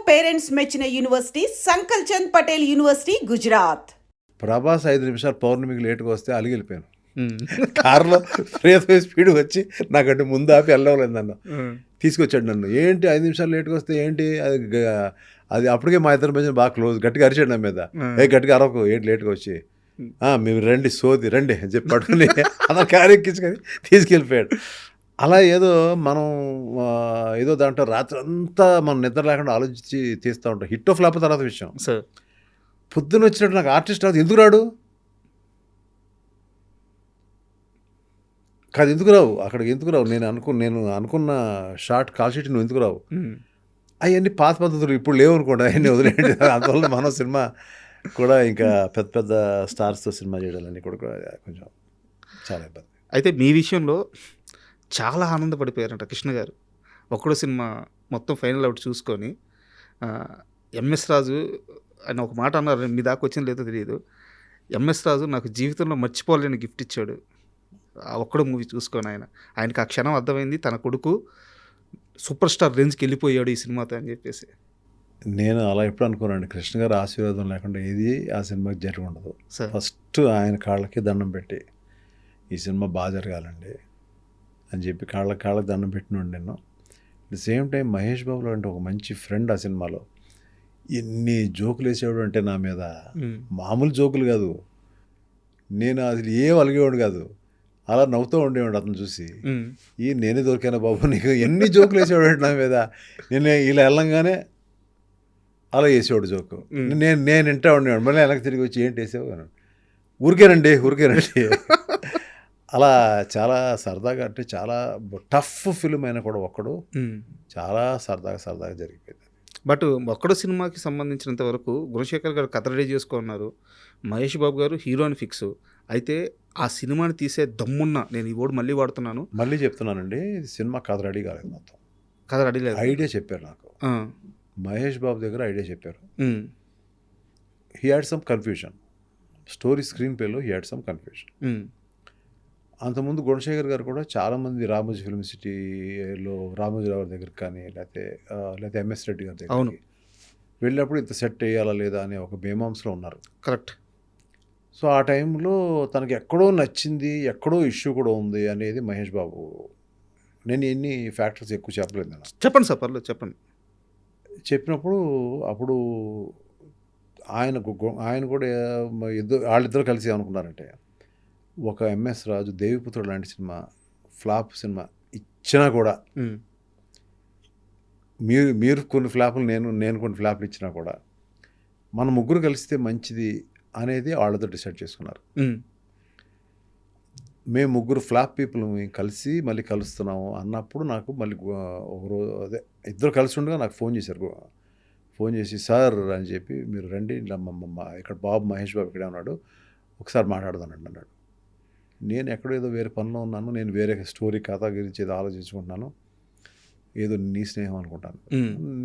Parents మెచ్చిన university సంకల్ Chand Patel university, Gujarat. Prabhas 5 నిమిషాలు పౌర్ణమికి లేటుగా వస్తే అలిగిలిపోయాను. కారులో ఫ్రీగా స్పీడ్ వచ్చి నాకంటే ముందు ఆపి వెళ్ళలేదు నన్ను. తీసుకొచ్చాడు నన్ను. ఏంటి 5 నిమిషాలు లేటుగా వస్తే ఏంటి అది అప్పటికే మా ఇద్దరి మధ్య బాగా క్లోజ్. గట్టిగా అరిచాడు నా మీద. గట్టిగా అరవకు, ఏంటి లేటుగా వచ్చి, మేము రండి సోది రండి అని చెప్పి పట్టుకుని అలా కారు ఎక్కించుకొని తీసుకెళ్ళిపోయాడు. అలా ఏదో మనం ఏదో దాంట్లో రాత్రి అంతా మనం నిద్ర లేకుండా ఆలోచించి తీస్తూ ఉంటాం. హిట్ ఆఫ్ ఫ్లాప్ తర్వాత విషయం. పొద్దున్న వచ్చినట్టు నాకు ఆర్టిస్ట్ రాదు. ఎందుకు రాడు కాదు, ఎందుకు రావు అక్కడికి, ఎందుకు రావు? నేను అనుకున్న షార్ట్ కాల్ షీట్ నువ్వు ఎందుకు రావు? అవన్నీ పాత పద్ధతులు ఇప్పుడు లేవు అనుకోండి, అవన్నీ వదిలేండి. అందువల్ల మనం సినిమా కూడా ఇంకా పెద్ద పెద్ద స్టార్స్తో సినిమా చేయడాలని కూడా కొంచెం చాలా ఇబ్బంది. అయితే మీ విషయంలో చాలా ఆనందపడిపోయారంట కృష్ణ గారు. ఒక్కడో సినిమా మొత్తం ఫైనల్ అవుట్ చూసుకొని ఎంఎస్ రాజు అని ఒక మాట అన్నారు. మీ దాకా వచ్చింది లేదో తెలియదు. ఎంఎస్ రాజు నాకు జీవితంలో మర్చిపోలేని గిఫ్ట్ ఇచ్చాడు ఆ ఒక్కడో మూవీ చూసుకొని. ఆయనకి ఆ క్షణం అర్థమైంది, తన కొడుకు సూపర్ స్టార్ రేంజ్కి వెళ్ళిపోయాడు ఈ సినిమాతో అని చెప్పేసి. నేను అలా ఎప్పుడు అనుకోనండి. కృష్ణ గారు ఆశీర్వాదం లేకుండా ఏది ఆ సినిమాకి జరిగి ఉండదు. ఫస్ట్ ఆయన కాళ్ళకి దండం పెట్టి ఈ సినిమా బాగా జరగాలండి అని చెప్పి కాళ్ళకి దండం పెట్టినండి నేను. At the same time Mahesh Babu అంటే ఒక మంచి ఫ్రెండ్ ఆ సినిమాలో. ఎన్ని జోకులు వేసేవాడు అంటే నా మీద, మామూలు జోకులు కాదు. నేను అసలు ఏం అలిగేవాడు కాదు, అలా నవ్వుతూ ఉండేవాడు అతను చూసి. నేనే దొరికాను బాబు నీకు, ఎన్ని జోకులు వేసేవాడు అంటే నా మీద. నేను ఇలా వెళ్ళంగానే అలా వేసేవాడు జోకు. నేను వింటా ఉండేవాడు. మళ్ళీ వెనక్కి తిరిగి వచ్చి ఏంటి వేసావు, ఊరికేనండి. అలా చాలా సరదాగా, అంటే చాలా టఫ్ ఫిల్మ్ అయినా కూడా ఒక్కడు చాలా సరదాగా జరిగిపోయింది. బట్ ఒక్కడో సినిమాకి సంబంధించినంత వరకు గుణశేఖర్ గారు కథ రెడీ చేసుకున్నారు, మహేష్ బాబు గారు హీరోని ఫిక్స్. అయితే ఆ సినిమాని తీసే దమ్మున్న, నేను ఈ వర్డ్ మళ్ళీ వాడుతున్నాను, మళ్ళీ చెప్తున్నానండి, సినిమా కథ రెడీ కాలేదు. మొత్తం కథ రెడీ లేదు. ఐడియా చెప్పారు నాకు, మహేష్ బాబు దగ్గర ఐడియా చెప్పారు. He had some confusion. Story screen ప్లేలో హీ హ్యాడ్ సమ్ కన్ఫ్యూజన్. అంతకుముందు గుణశేఖర్ గారు కూడా చాలామంది రామోజీ ఫిల్మ్ సిటీలో రామోజీరావు గారి దగ్గరికి కానీ లేకపోతే ఎంఎస్ రెడ్డి గారి దగ్గరికి వెళ్ళినప్పుడు ఇంత సెట్ వేయాలా లేదా అనే ఒక మీమాంసలో ఉన్నారు. కరెక్ట్. సో ఆ టైంలో తనకి ఎక్కడో నచ్చింది, ఎక్కడో ఇష్యూ కూడా ఉంది అనేది మహేష్ బాబు. నేను ఎన్ని ఫ్యాక్టర్స్ ఎక్కువ చెప్పలేదు. నేను చెప్పండి సార్, పర్లేదు చెప్పండి. చెప్పినప్పుడు అప్పుడు ఆయన కూడా వాళ్ళిద్దరు కలిసి ఏమనుకున్నారంటే, ఒక ఎంఎస్ రాజు దేవిపుత్రుడు లాంటి సినిమా ఫ్లాప్ సినిమా ఇచ్చినా కూడా, మీరు కొన్ని ఫ్లాపులు నేను కొన్ని ఫ్లాపులు ఇచ్చినా కూడా మన ముగ్గురు కలిస్తే మంచిది అనేది వాళ్ళతో డిసైడ్ చేసుకున్నారు. మేము ముగ్గురు ఫ్లాప్ పీపుల్ కలిసి మళ్ళీ కలుస్తున్నాము అన్నప్పుడు నాకు మళ్ళీ ఒకరోజు ఇద్దరు కలిసి ఉండగా నాకు ఫోన్ చేశారు. ఫోన్ చేసి సార్ అని చెప్పి, మీరు రండి, ఇక్కడ మహేష్ బాబు ఇక్కడే ఉన్నాడు, ఒకసారి మాట్లాడదానండి అన్నాడు. నేను ఎక్కడో ఏదో వేరే పనిలో ఉన్నాను, నేను వేరే స్టోరీ కథ గురించి ఏదో ఆలోచించుకుంటున్నాను, ఏదో నీ స్నేహం అనుకుంటాను.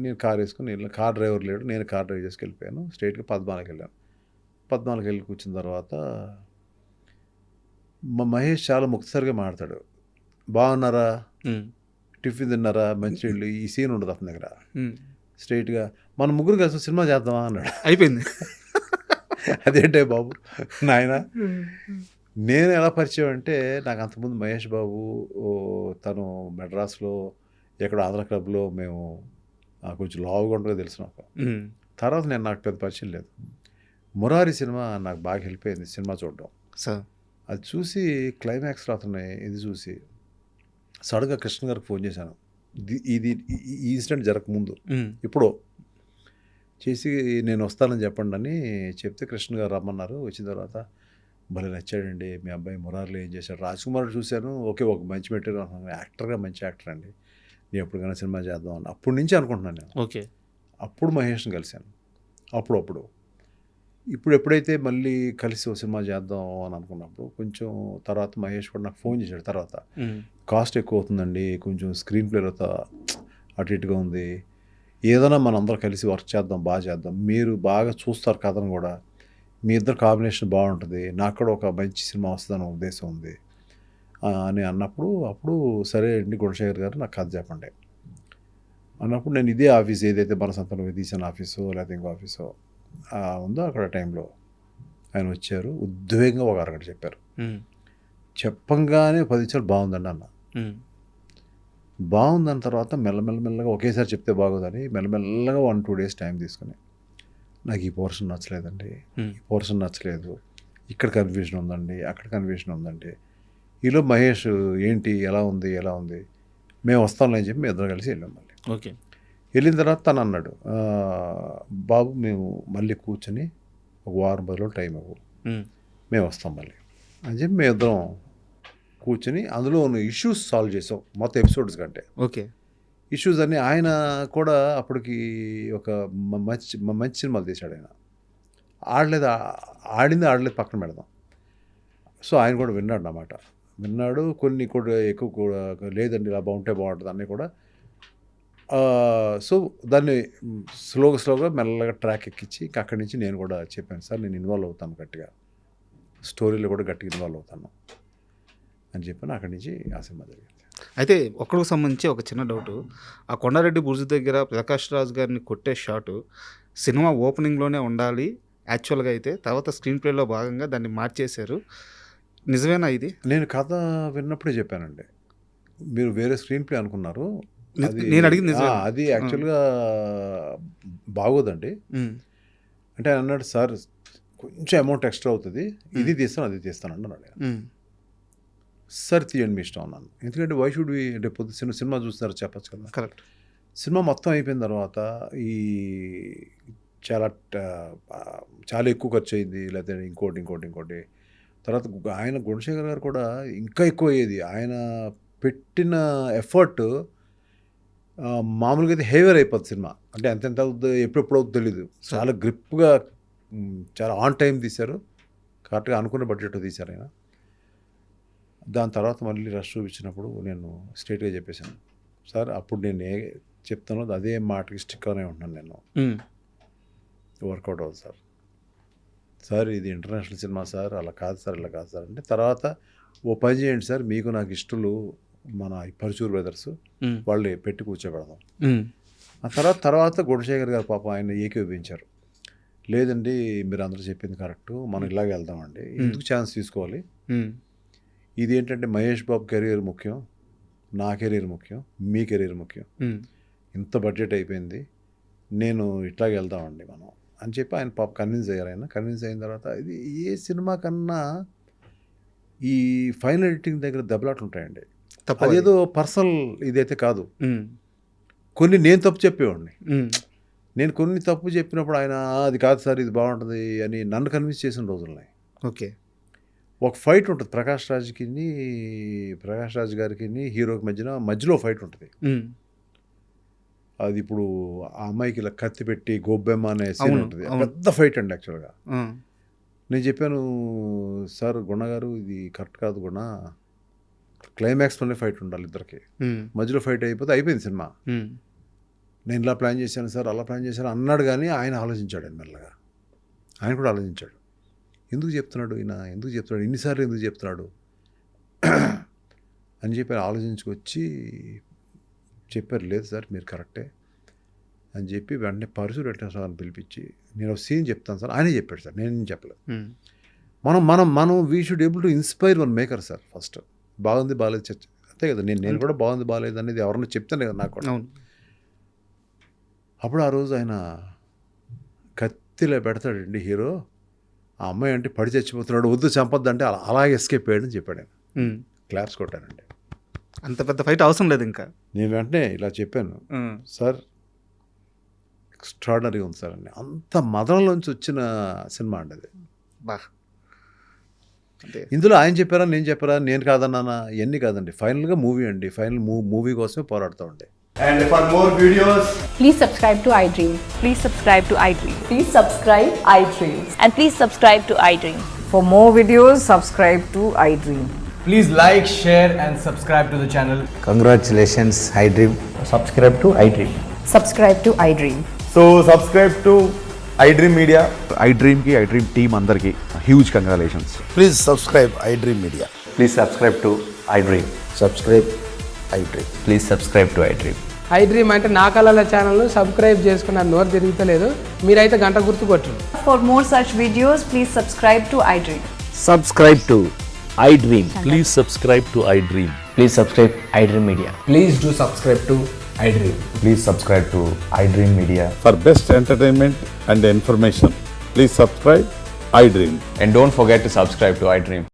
నేను కార్ వేసుకుని కార్ డ్రైవర్ లేడు, నేను కార్ డ్రైవ్ చేసుకు వెళ్ళిపోయాను. స్ట్రైట్గా పద్మాలకి వెళ్ళాను. పద్మాలకి వెళ్ళి కూర్చున్న తర్వాత మా మహేష్ చాలా ముక్తసరిగా మాట్లాడతాడు. బాగున్నారా, టిఫిన్ తిన్నారా, మంచినీళ్ళు, ఈ సీన్ ఉండదు అతని దగ్గర. స్ట్రైట్గా మన ముగ్గురు కలిసి సినిమా చేద్దామా అన్నాడు. అయిపోయింది. అదేంటే బాబు నాయన, నేను ఎలా పరిచయం అంటే, నాకు అంతకుముందు మహేష్ బాబు తను మెడ్రాస్లో ఎక్కడ ఆంధ్ర క్లబ్లో మేము కొంచెం లావుగా ఉండగా తెలుసు నాకు. తర్వాత నాకు పెద్ద పరిచయం లేదు. మురారి సినిమా నాకు బాగా హెల్ప్ అయింది సినిమా చూడడం. అది చూసి క్లైమాక్స్లో అతను ఇది చూసి సడన్గా కృష్ణ గారికి ఫోన్ చేశాను. ఈ ఇన్సిడెంట్ జరగకముందు ఇప్పుడు చేసి నేను వస్తానని చెప్పండి అని చెప్తే కృష్ణ గారు రమ్మన్నారు. వచ్చిన తర్వాత భలే నచ్చాడండి మీ అబ్బాయి, మురారిలో ఏం చేశాడు. రాజ్ కుమార్ చూశాను, ఓకే ఒక మంచి మెటీరియల్, యాక్టర్గా మంచి యాక్టర్ అండి, నేను ఎప్పటికైనా సినిమా చేద్దాం అని అప్పటి నుంచి అనుకుంటున్నాను నేను. ఓకే. అప్పుడు మహేష్ని కలిశాను. అప్పుడు ఇప్పుడు ఎప్పుడైతే మళ్ళీ కలిసి ఒక సినిమా చేద్దాం అని అనుకున్నప్పుడు కొంచెం తర్వాత మహేష్ కూడా నాకు ఫోన్ చేశాడు. తర్వాత కాస్ట్ ఎక్కువ అవుతుందండి, కొంచెం స్క్రీన్ ప్లేలో అటు ఇటుగా ఉంది, ఏదైనా మనం అందరం కలిసి వర్క్ చేద్దాం, బాగా చేద్దాం, మీరు బాగా చూస్తారు కథను కూడా, మీ ఇద్దరు కాంబినేషన్ బాగుంటుంది, నాకు కూడా ఒక మంచి సినిమా వస్తుందని ఉద్దేశం ఉంది అని అన్నప్పుడు, అప్పుడు సరే అండి గుణశేఖర్ గారు నాకు కథ చెప్పండి. అన్నప్పుడు నేను ఇదే ఆఫీస్ ఏదైతే మన సంతానం తీసిన ఆఫీసో లేకపోతే ఇంకో ఆఫీసో ఉందో అక్కడ టైంలో ఆయన వచ్చారు. ఉద్వేగంగా ఒక అరగంట చెప్పారు. చెప్పంగానే 10 నిమిషాలు బాగుందండి అన్న. బాగుందన్న తర్వాత మెల్లమెల్లగా ఒకేసారి చెప్తే బాగోదని మెల్లమెల్లగా 1-2 days టైం తీసుకుని నాకు ఈ పోర్షన్ నచ్చలేదండి, ఈ పోర్షన్ నచ్చలేదు, ఇక్కడ కన్ఫ్యూజన్ ఉందండి, అక్కడ కన్ఫ్యూజన్ ఉందండి. ఈలో మహేష్ ఏంటి ఎలా ఉంది మేము వస్తాంలే అని చెప్పి మేము ఇద్దరు కలిసి వెళ్ళాం. మళ్ళీ ఓకే. వెళ్ళిన తర్వాత తను అన్నాడు, బాబు మేము మళ్ళీ కూర్చొని ఒక వారం 10 రోజులు టైం ఇవ్వు, మేము వస్తాం మళ్ళీ అని చెప్పి మేము ఇద్దరం కూర్చొని అందులో ఉన్న ఇష్యూస్ సాల్వ్ చేసాం మొత్తం ఎపిసోడ్స్ కంటే. ఓకే. ఇష్యూస్ అన్నీ ఆయన కూడా అప్పటికి ఒక మంచి సినిమాలు తీశాడు. ఆయన ఆడలేదు పక్కన పెడదాం. సో ఆయన కూడా విన్నాడు అన్నమాట. విన్నాడు. కొన్ని కూడా ఎక్కువ కూడా లేదండి ఇలా బాగుంటుంది అన్నీ కూడా. సో దాన్ని స్లోగా మెల్లగా ట్రాక్ ఎక్కించి అక్కడి నుంచి నేను కూడా చెప్పాను, సార్ నేను ఇన్వాల్వ్ అవుతాను గట్టిగా, స్టోరీలో కూడా గట్టిగా ఇన్వాల్వ్ అవుతాను అని చెప్పాను. అక్కడి నుంచి ఆ సినిమా జరిగింది. అయితే ఒక్కడికి సంబంధించి ఒక చిన్న డౌటు, ఆ కొండారెడ్డి బుర్జు దగ్గర ప్రకాష్ రాజ్ గారిని కొట్టే షాటు సినిమా ఓపెనింగ్లోనే ఉండాలి యాక్చువల్గా, అయితే తర్వాత స్క్రీన్ ప్లేలో భాగంగా దాన్ని మార్చేశారు, నిజమేనా ఇది? నేను కథ విన్నప్పుడే చెప్పానండి, మీరు వేరే స్క్రీన్ ప్లే అనుకున్నారు, నేను అడిగింది అది యాక్చువల్గా బాగోదండి అంటే. ఆయన అన్నాడు, సార్ కొంచెం అమౌంట్ ఎక్స్ట్రా అవుతుంది, ఇది తీస్తాను అది తీస్తాను అన్నాడు. సార్ తీయండి మీ ఇష్టం అన్నాను. ఎందుకంటే వై షుడ్ వి అంటే పొద్దు సినిమా చూస్తున్నారు చెప్పచ్చు కదా. కరెక్ట్. సినిమా మొత్తం అయిపోయిన తర్వాత ఈ చాలా ఎక్కువ ఖర్చు అయింది, లేకపోతే ఇంకోటి తర్వాత ఆయన గుణశేఖర్ గారు కూడా ఇంకా ఎక్కువ అయ్యేది. ఆయన పెట్టిన ఎఫర్ట్ మామూలుగా అయితే హెవీర్ అయిపోతుంది సినిమా. అంటే ఎంత అవుతుందో ఎప్పుడెప్పుడు అవుతుందో తెలీదు. చాలా గ్రిప్గా చాలా ఆన్ టైం తీశారు, కరెక్ట్గా అనుకున్న బడ్జెట్ తీశారు ఆయన. దాని తర్వాత మళ్ళీ రష్ చూపించినప్పుడు నేను స్ట్రైట్గా చెప్పేశాను, సార్ అప్పుడు నేను చెప్తాను అదే మాటకి స్టిక్ అనే ఉంటున్నాను, నేను వర్కౌట్ అవుతుంది సార్ ఇది ఇంటర్నేషనల్ సినిమా సార్, అలా కాదు సార్ ఇలా కాదు సార్ అంటే. తర్వాత ఓ పని చేయండి సార్, మీకు నాకు ఇష్టలు మన పరచూరు బ్రదర్స్ వాళ్ళు పెట్టి కూర్చోబెడదాం. ఆ తర్వాత గుణశేఖర్ గారు పాపం ఆయన ఏకీభవించారు, లేదండి మీరు అందరూ చెప్పింది కరెక్ట్, మనం ఇలాగే వెళ్దామండి, ఎందుకు ఛాన్స్ తీసుకోవాలి, ఇది ఏంటంటే మహేష్ బాబు కెరీర్ ముఖ్యం, నా కెరీర్ ముఖ్యం, మీ కెరీర్ ముఖ్యం, ఇంత బడ్జెట్ అయిపోయింది, నేను ఇట్లాగే వెళ్దామండి మనం అని చెప్పి ఆయన పాప కన్విన్స్ అయ్యారు. ఆయన కన్విన్స్ అయిన తర్వాత ఇది ఏ సినిమా కన్నా ఈ ఫైనల్ ఎడిటింగ్ దగ్గర దెబ్బలాట్లు ఉంటాయండి. అదేదో పర్సనల్ ఇదైతే కాదు. కొన్ని నేను తప్పు చెప్పేవాడిని, నేను కొన్ని తప్పు చెప్పినప్పుడు ఆయన అది కాదు సార్ ఇది బాగుంటుంది అని నన్ను కన్విన్స్ చేసిన రోజులున్నాయి. ఓకే. ఒక ఫైట్ ఉంటుంది ప్రకాష్ రాజ్ గారికి హీరోకి మధ్యలో ఫైట్ ఉంటుంది. అది ఇప్పుడు ఆ అమ్మాయికి ఇలా కత్తి పెట్టి గోబ్బెమ్మ అనే సీన్ ఉంటుంది, పెద్ద ఫైట్ అండి యాక్చువల్గా. నేను చెప్పాను, సార్ గుణ గారు ఇది కరెక్ట్ కాదు గుణ, క్లైమాక్స్లోనే ఫైట్ ఉండాలి ఇద్దరికి, మధ్యలో ఫైట్ అయిపోతే అయిపోయింది సినిమా. నేను ఇలా ప్లాన్ చేశాను సార్ అలా ప్లాన్ చేశాను అన్నాడు, కానీ ఆయన ఆలోచించాడు, మెల్లగా ఆయన కూడా ఆలోచించాడు, ఎందుకు చెప్తున్నాడు ఇన్నిసార్లు ఎందుకు చెప్తున్నాడు అని చెప్పి ఆలోచించుకొచ్చి చెప్పారు, లేదు సార్ మీరు కరెక్టే అని చెప్పి వెంటనే పరశు సార్ పిలిపించి నేను ఒక సీన్ చెప్తాను సార్, ఆయనే చెప్పాడు సార్, నేను చెప్పలేదు. మనం we should able to inspire one maker sir. First బాగుంది బాగాలేదు చర్చ అంతే కదా, నేను కూడా బాగుంది బాగాలేదు అనేది ఎవరన్నా చెప్తాను కదా నాకు కూడా. అప్పుడు ఆ రోజు ఆయన కత్తిలో పెడతాడండి హీరో, ఆ అమ్మాయి అంటే పడి చచ్చిపోతున్నాడు, వద్దు చంపొద్దంటే అలాగే ఎస్కేప్ అయ్యాడని చెప్పాడు ఆయన. క్లాప్స్ కొట్టానండి. అంత పెద్ద ఫైట్ అవసరం లేదు ఇంకా. నేను వెంటనే ఇలా చెప్పాను, సార్ ఎక్స్ట్రాడనరీ ఉంది సార్ అని. అంత మదనలోంచి వచ్చిన సినిమా అండి అది. ఇందులో ఆయన చెప్పారా నేను చెప్పారా నేను కాదన్నానా ఇవన్నీ కాదండి, ఫైనల్గా మూవీ అండి. ఫైనల్ మూవీ కోసమే పోరాడుతూ ఉండే. And for more videos, please subscribe to iDream. Please subscribe to iDream. Please subscribe iDream. And please subscribe to iDream. For more videos, subscribe to iDream. please like, share and subscribe to the channel. Congratulations, iDream. Subscribe to iDream. Subscribe to iDream. So subscribe to iDream Media. iDream ki iDream team andarki huge congratulations. Please subscribe iDream Media. Please subscribe to iDream. Subscribe iDream. Please subscribe to iDream. I dream అంటే నా కళల ఛానల్ను subscribe చేసుకున్న నోరు తిరుగుతలేదు. మీరైతే గంట గుర్తు కొట్టండి. For more such videos, please subscribe to iDream. Subscribe to iDream. Please subscribe to iDream. Please subscribe iDream Media. Please do subscribe to iDream. Please subscribe to iDream Media. For best entertainment and information, please subscribe iDream. And don't forget to subscribe to iDream.